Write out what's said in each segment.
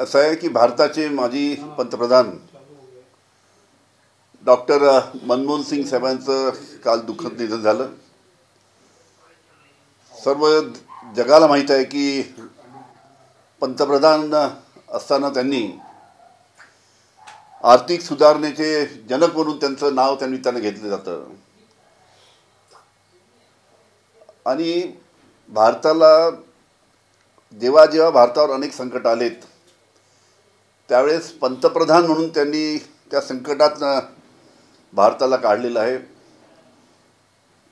असं आहे की भारताचे माजी पंतप्रधान डॉक्टर मनमोहन सिंग साहेबांचं काल दुःखद निधन झालं. सर्व जगाला माहीत आहे की पंतप्रधान असताना त्यांनी आर्थिक सुधारणेचे जनक म्हणून त्यांचं नाव त्या निमित्तानं घेतलं जातं. आणि भारताला जेव्हा जेव्हा भारतावर अनेक संकट आलेत त्यावेळेस पंतप्रधान म्हणून त्यांनी त्या संकटातनं भारताला काढलेलं आहे.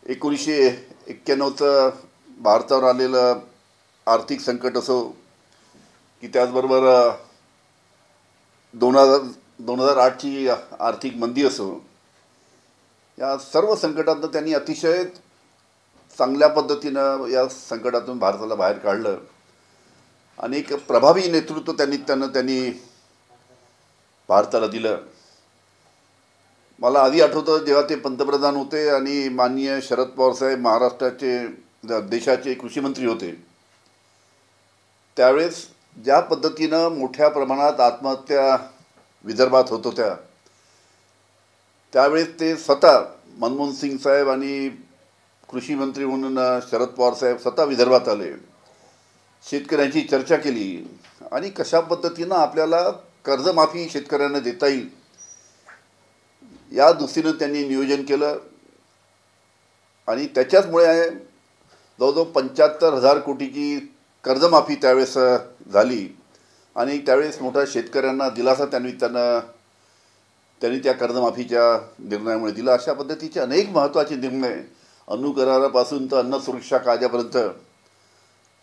1991चं भारतावर आलेलं आर्थिक संकट असो की त्याचबरोबर 2008ची आर्थिक मंदी असो, या सर्व संकटातनं त्यांनी अतिशय चांगल्या पद्धतीनं या संकटातून भारताला बाहेर काढलं. आणि एक प्रभावी नेतृत्व त्यांनी भारताला दिलं. मला आधी आठवतं जेव्हा ते पंतप्रधान होते आणि माननीय शरद पवार साहेब महाराष्ट्राचे देशाचे कृषीमंत्री होते, त्यावेळेस ज्या पद्धतीनं मोठ्या प्रमाणात आत्महत्या विदर्भात होत होत्या, त्यावेळेस ते स्वतः मनमोहन सिंग साहेब आणि कृषी मंत्री म्हणून शरद पवार साहेब स्वतः विदर्भात आले, शेतकऱ्यांची चर्चा केली आणि कशा पद्धतीनं आपल्याला कर्जमाफी शेतकऱ्यांना देता येईल या दृष्टीनं त्यांनी नियोजन केलं. आणि त्याच्याचमुळे जवळजवळ 75,000 कोटीची कर्जमाफी त्यावेळेस झाली आणि त्यावेळेस मोठ्या शेतकऱ्यांना दिलासा त्यानिमित्तानं त्यांनी त्या कर्जमाफीच्या निर्णयामुळे दिला. अशा पद्धतीचे अनेक महत्त्वाचे निर्णय, अनुकरारापासून तर अन्न सुरक्षा कायद्यापर्यंत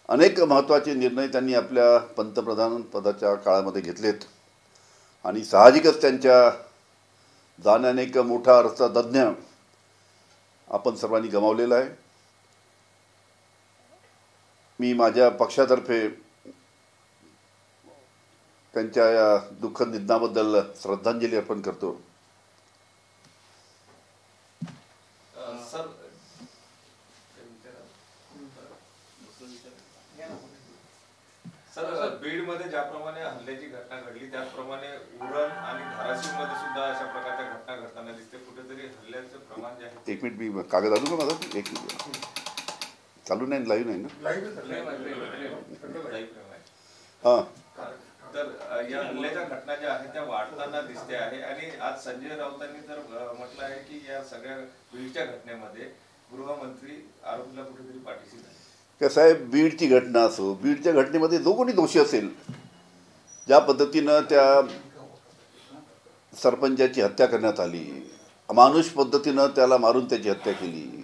अनेक महत्त्वाचे निर्णय त्यांनी आपल्या पंतप्रधान पदाच्या काळामध्ये घेतलेत. आणि साहजिकच त्यांच्या जाण्याने एक मोठा अर्थतज्ञ आपण सर्वांनी गमावलेला आहे. मी माझ्या पक्षातर्फे त्यांच्या या दुःखद निधनाबद्दल श्रद्धांजली अर्पण करतो. सर, बीडमध्ये ज्याप्रमाणे हल्ल्याची घटना घडली त्याचप्रमाणे उरण आणि धाराशिवमध्ये सुद्धा अशा प्रकारच्या घटना घडताना दिसते. कुठेतरी हल्ल्याचं प्रमाण जे आहे. एक मिनिट, मी कागद आणू का माझा? एक मिनिट. चालू नाही, लाईव्ह नाही ना? हां. तर या हल्ल्याच्या घटना ज्या आहेत त्या वाढताना दिसते आहे. आणि आज संजय राऊतांनी तर म्हटलं आहे की या सगळ्या बीडच्या घटनेमध्ये गृहमंत्री आरोपीला कुठेतरी पाठीशी झाले. कसं आहे, बीडची घटना असो, बीडच्या घटनेमध्ये जो कोणी दोषी असेल, ज्या पद्धतीनं त्या सरपंचाची हत्या करण्यात आली, अमानुष पद्धतीनं त्याला मारून त्याची हत्या केली,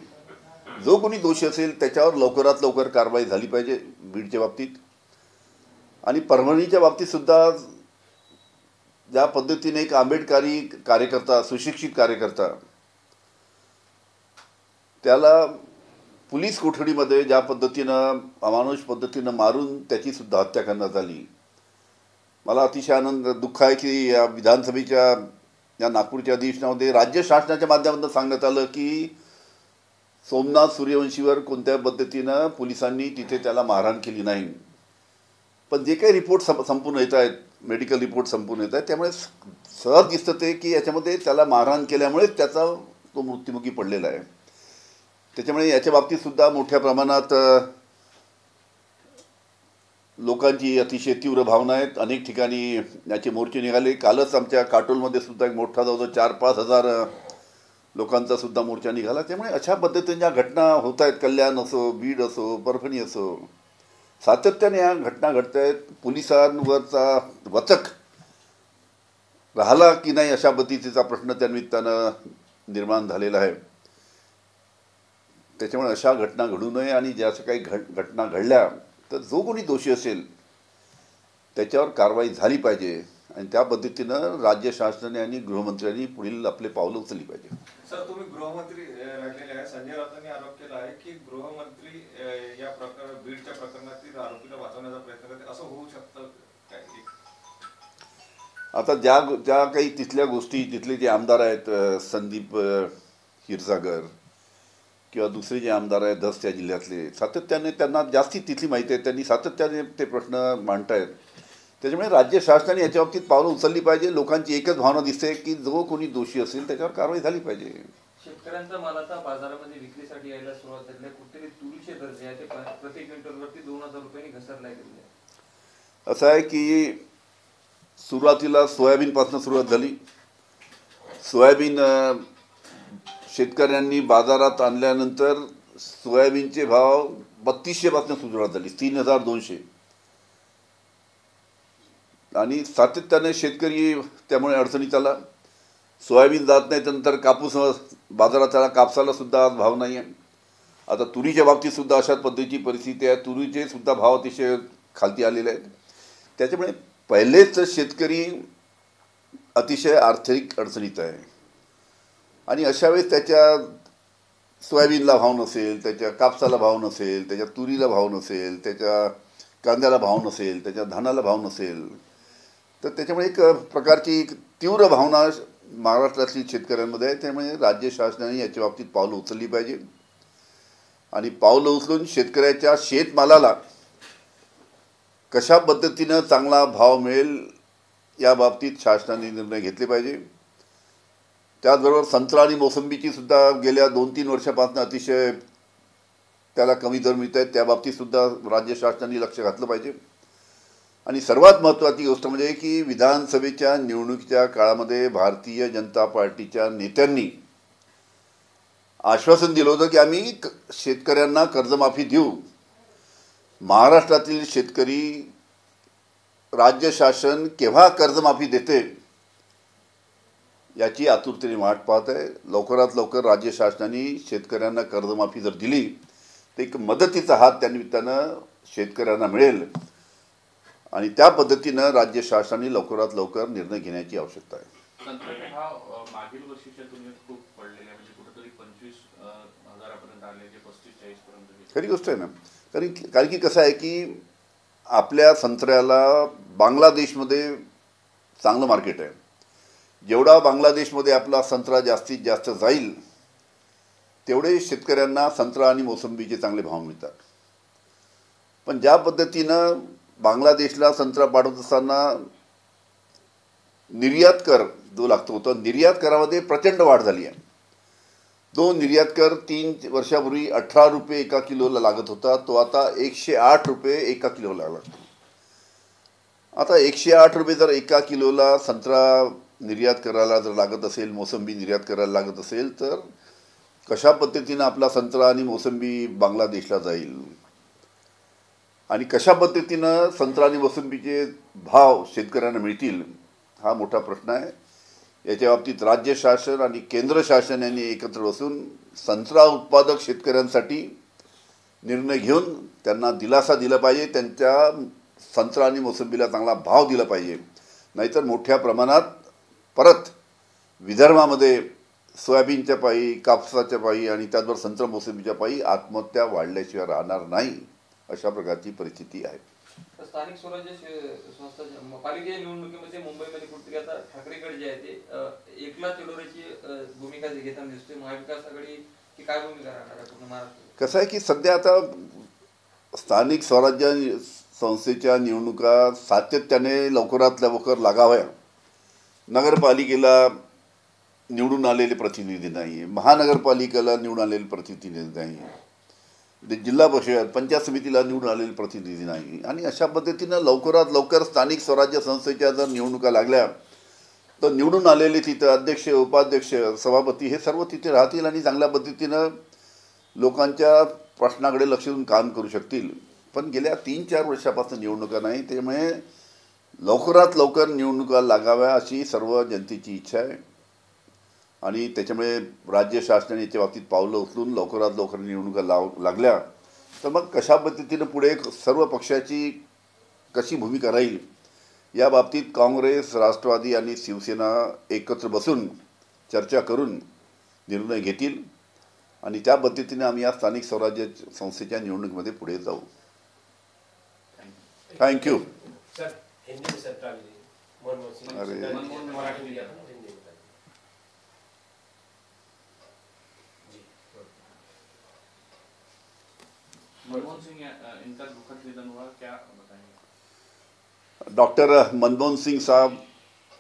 जो कोणी दोषी असेल त्याच्यावर लवकरात लवकर कारवाई झाली पाहिजे बीडच्या बाबतीत. आणि परभणीच्या बाबतीतसुद्धा ज्या पद्धतीने एक आंबेडकरी कार्यकर्ता, सुशिक्षित कार्यकर्ता, त्याला पोलीस कोठडीमध्ये ज्या पद्धतीनं अमानुष पद्धतीनं मारून त्याचीसुद्धा हत्या करण्यात आली. मला अतिशय दुःख आहे की या विधानसभेच्या या नागपूरच्या अधिवेशनामध्ये राज्य शासनाच्या माध्यमातून सांगण्यात आलं की सोमनाथ सूर्यवंशीवर कोणत्या पद्धतीनं पोलिसांनी तिथे त्याला मारहाण केली नाही. पण जे काही रिपोर्ट संपून येत आहेत, मेडिकल रिपोर्ट संपून येत आहेत, त्यामुळे सहज दिसतं ते की याच्यामध्ये त्याला मारहाण केल्यामुळेच त्याचा तो मृत्युमुखी पडलेला आहे. त्याच्यामुळे याच्या बाबतीतसुद्धा मोठ्या प्रमाणात लोकांची अतिशय तीव्र भावना आहेत. अनेक ठिकाणी याचे मोर्चे निघाले. कालच आमच्या काटोलमध्ये सुद्धा एक मोठा जवळजवळ 4-5 हजार लोकांचा सुद्धा मोर्चा निघाला. त्यामुळे अशा पद्धतीने घटना होत आहेत. कल्याण असो, बीड असो, परभणी असो, सातत्याने या घटना घडत आहेत. पोलिसांवरचा वचक राहिला की नाही अशा पद्धतीचा प्रश्न त्यानिमित्तानं निर्माण झालेला आहे. त्याच्यामुळे अशा घटना घडू नये आणि ज्या काही घटना घडल्या तर जो कोणी दोषी असेल त्याच्यावर कारवाई झाली पाहिजे. आणि त्या पद्धतीनं राज्य शासनाने आणि गृहमंत्र्यांनी पुढील आपले पावलं उचलली पाहिजे. सर, तुम्ही गृहमंत्री राहिलेले आहे. संजय राऊतांनी आरोप केला आहे की गृहमंत्री या बीडच्या प्रकरणातील आरोपीला वाचवण्याचा प्रयत्न करते, असं होऊ शकतं काय? आता ज्या काही तिथल्या गोष्टी, तिथले जे आमदार आहेत, संदीप क्षीरसागर किंवा दुसरे जे आमदार आहेत धस त्या जिल्ह्यातले, सातत्याने त्यांना जास्ती तिथली माहिती आहे, त्यांनी सातत्याने ते प्रश्न मांडतायत त्याच्यामुळे राज्य शासनाने याच्या बाबतीत पावलं उचलली पाहिजे. लोकांची एकच भावना दिसते की जो कोणी दोषी असेल त्याच्यावर कारवाई झाली पाहिजे. शेतकऱ्यांचा माल आता बाजारामध्ये विक्रीसाठी यायला सुरुवात झाली आहे. कुठेतरी तुरीचे दर जे आहे ते प्रति क्विंटलवरती 2000 रुपयांनी घसरला गेलेले आहे. असं आहे की सुरुवातीला सोयाबीनपासून सुरुवात झाली. सोयाबीन शेतकऱ्यांनी बाजारात आणल्यानंतर सोयाबीनचे भाव 3200 सुरुवात झाली, 3200. आणि सातत्याने शेतकरी त्यामुळे अडचणीत आला. सोयाबीन जात नाही, त्यानंतर कापूस बाजारात आला, कापसाला सुद्धा आज भाव नाही आहे. आता तुरीच्या बाबतीत सुद्धा अशाच पद्धतीची परिस्थिती आहे. तुरीचे सुद्धा भाव अतिशय खालती आलेले आहेत. त्याच्यामुळे पहिलेच शेतकरी अतिशय आर्थिक अडचणीत आहे. आणि अशा वेळेस त्याच्या सोयाबीनला भाव नसेल, त्याच्या कापसाला भाव नसेल, त्याच्या तुरीला भाव नसेल, त्याच्या कांद्याला भाव नसेल, त्याच्या धानाला भाव नसेल, तर त्याच्यामुळे एक प्रकारची तीव्र भावना महाराष्ट्रातील शेतकऱ्यांमध्ये आहे. त्यामुळे राज्य शासनाने याच्या बाबतीत पावलं उचलली पाहिजे. आणि पावलं उचलून शेतकऱ्याच्या शेतमालाला कशा पद्धतीनं चांगला भाव मिळेल या बाबतीत शासनाने निर्णय घेतले पाहिजे. त्याचबरोबर संत्रा आणि मोसंबीची सुद्धा गेल्या 2-3 वर्षापासून अतिशय त्याला कमी दर मिळत आहेत. त्या बाबतीत सुद्धा राज्य शासनाने लक्ष घातलं पाहिजे. आणि सर्वात महत्त्वाची गोष्ट म्हणजे की विधानसभेच्या निवडणुकीच्या काळामध्ये भारतीय जनता पार्टीच्या नेत्यांनी आश्वासन दिलं होतं की आम्ही शेतकऱ्यांना कर्जमाफी देऊ. महाराष्ट्रातील शेतकरी राज्य शासन केव्हा कर्जमाफी देते याची आतुरतेने वाट पाहत आहे. लवकरात लवकर राज्य शासनाने शेतकऱ्यांना कर्जमाफी जर दिली तर एक मदतीचा हात त्या निमित्तानं शेतकऱ्यांना मिळेल. आणि त्या पद्धतीनं राज्य शासनाने लवकरात लवकर निर्णय घेण्याची आवश्यकता आहे. संत्र्याचे भाव मागील वर्षीच्या तुलनेत खूप पडलेले आहे, म्हणजे कुठेतरी 25,000 आले, जे 35-40 पर्यंत. खरी गोष्ट आहे ना. कारण की कसं आहे की आपल्या संत्र्याला बांगलादेशमध्ये चांगलं मार्केट आहे. जेवढा बांगलादेशमध्ये आपला संत्रा जास्तीत जास्त जाईल तेवढे शेतकऱ्यांना संत्रा आणि मोसंबीचे चांगले भाव मिळतात. पण ज्या पद्धतीनं बांगलादेशला संत्रा पाठवत असताना निर्यात कर जो लागतो तो निर्यात करामध्ये प्रचंड वाढ झाली आहे. तो निर्यात कर 3 वर्षापूर्वी 18 रुपये एका किलोला लागत होता, तो आता 108 रुपये एका किलोला लागतो. आता 108 रुपये जर एका किलोला संत्रा निर्यात करायला जर लागत असेल, मोसंबी निर्यात करायला लागत असेल, तर कशा पद्धतीनं आपला संत्रा आणि मोसंबी बांगलादेशला जाईल आणि कशा पद्धतीनं संत्रा आणि मोसंबीचे भाव शेतकऱ्यांना मिळतील हा मोठा प्रश्न आहे. याच्या बाबतीत राज्य शासन आणि केंद्र शासन यांनी एकत्र बसून संत्रा उत्पादक शेतकऱ्यांसाठी निर्णय घेऊन त्यांना दिलासा दिला पाहिजे. त्यांच्या संत्रा आणि मोसंबीला चांगला भाव दिला पाहिजे. नाहीतर मोठ्या प्रमाणात परत विदर्भामध्ये सोयाबीनच्या पायी, कापसाच्या पायी आणि त्याचबरोबर संत्रा मोसंबीच्या पायी आत्महत्या वाढल्याशिवाय राहणार नाही, अशा प्रकारची परिस्थिती आहे. स्थानिक स्वराज्य संस्था पालिकेच्या निवडणुकीमध्ये मुंबईमध्ये कुठेतरी आता ठाकरेगड जे आहे ते एकला चलोऱ्याची भूमिका घेताना दिसते. महाविकास आघाडी की काय भूमिका राहणार आहे पूर्ण महाराष्ट्र? कसं आहे की सध्या आता स्थानिक स्वराज्य संस्थेच्या निवडणुका सातत्याने लवकरात लवकर लागाव्या. नगरपालिकेला निवडून आलेले प्रतिनिधी नाही आहे, महानगरपालिकेला निवडून आलेले प्रतिनिधी नाही आहे, जिल्हा परिषद पंचायत समितीला निवडून आलेले प्रतिनिधी नाही. आणि अशा पद्धतीनं लवकरात लवकर स्थानिक स्वराज्य संस्थेच्या जर निवडणुका लागल्या तर निवडून आलेले तिथं अध्यक्ष, उपाध्यक्ष, सभापती हे सर्व तिथे राहतील आणि चांगल्या पद्धतीनं लोकांच्या प्रश्नाकडे लक्ष देऊन काम करू शकतील. पण गेल्या 3-4 वर्षापासून निवडणुका नाही, त्यामुळे लवकरात लवकर निवडणुका लागाव्या अशी सर्व जनतेची इच्छा आहे. आणि त्याच्यामुळे राज्य शासनाने याच्या बाबतीत पावलं उचलून लवकरात लवकर निवडणुका लागल्या तर मग कशा पद्धतीनं पुढे सर्व पक्षाची कशी भूमिका राहील या बाबतीत काँग्रेस, राष्ट्रवादी आणि शिवसेना एकत्र बसून चर्चा करून निर्णय घेतील. आणि त्या पद्धतीने आम्ही या स्थानिक स्वराज्य संस्थेच्या निवडणुकीमध्ये पुढे जाऊ. थँक्यू. मनमोहन सिंह इनका दुखद निधन हुआ, क्या बताएंगे? डॉक्टर मनमोहन सिंह साहब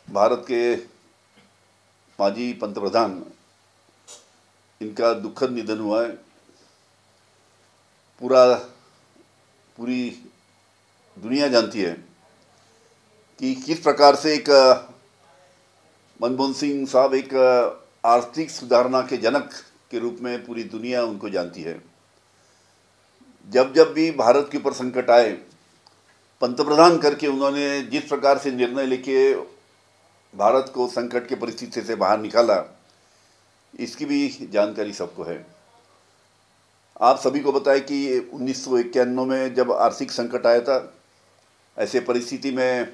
भारत के माजी पंतप्रधान, इनका दुखद निधन हुआ है। पूरी दुनिया जानती है कि किस प्रकार से एक मनमोहन सिंह साहब एक आर्थिक सुधारणा के जनक के रूप में पूरी दुनिया उनको जानती है। जब जब भी भारत के ऊपर संकट आए, पंतप्रधान करके उन्होंने जिस प्रकार से निर्णय लेके भारत को संकट के परिस्थिति से बाहर निकाला, इसकी भी जानकारी सबको है। आप सभी को बताएं कि 1991 में जब आर्थिक संकट आया था, ऐसे परिस्थिति में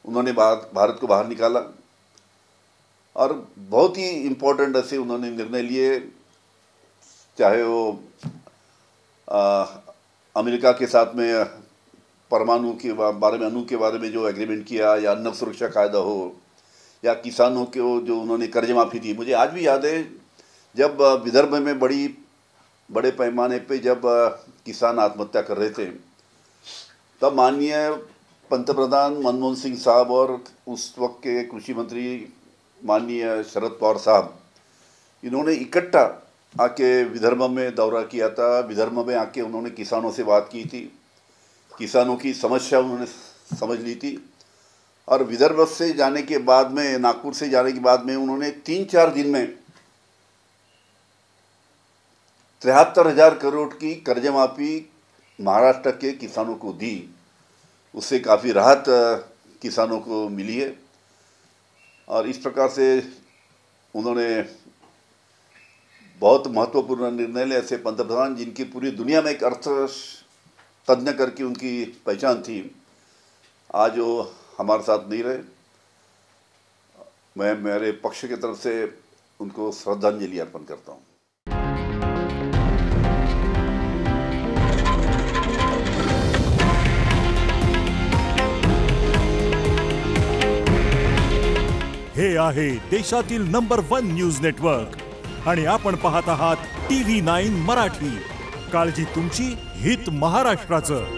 उन्होंने भारत को बाहर निकाला और बहुत ही इम्पोर्टेंट ऐसे उन्होंने निर्णय लिए, चाहे वो अमेरिका के साथ में परमाणु के बारे में, अणु के बारे में जो एग्रीमेंट किया, या अन्न सुरक्षा कायदा हो, या किसानों के जो उन्होंने कर्ज माफ़ी दी। मुझे आज भी याद है जब विदर्भ में बड़े पैमाने पे जब किसान आत्महत्या कर रहे थे, तब माननीय पंतप्रधान मनमोहन सिंह साहब और उस वक्त के कृषि मंत्री माननीय शरद पवार साहब, इन्होंने इकट्ठा आके विदर्भ में दौरा किया था। विदर्भ में आके उन्होंने किसानों से बात की थी, किसानों की समस्या उन्होंने समझ ली थी। और विदर्भ से जाने के बाद में, नागपुर से जाने के बाद में, उन्होंने 3-4 दिन में 73,000 करोड़ की कर्ज माफ़ी महाराष्ट्र के किसानों को दी। उससे काफ़ी राहत किसानों को मिली है। और इस प्रकार से उन्होंने बहुत महत्वपूर्ण निर्णय ले। ऐसे पंतप्रधान जिनकी पूरी दुनिया में एक अर्थ तज्ञ करके उनकी पहचान थी, आज वो हमारे साथ नहीं रहे। मैं मेरे पक्ष की तरफ से उनको श्रद्धांजलि अर्पण करता हूँ। हे आहे देशातील नंबर 1 न्यूज नेटवर्क आणि आपण पाहत आहात TV9 मराठी। काळजी तुमची, हित महाराष्ट्राचं।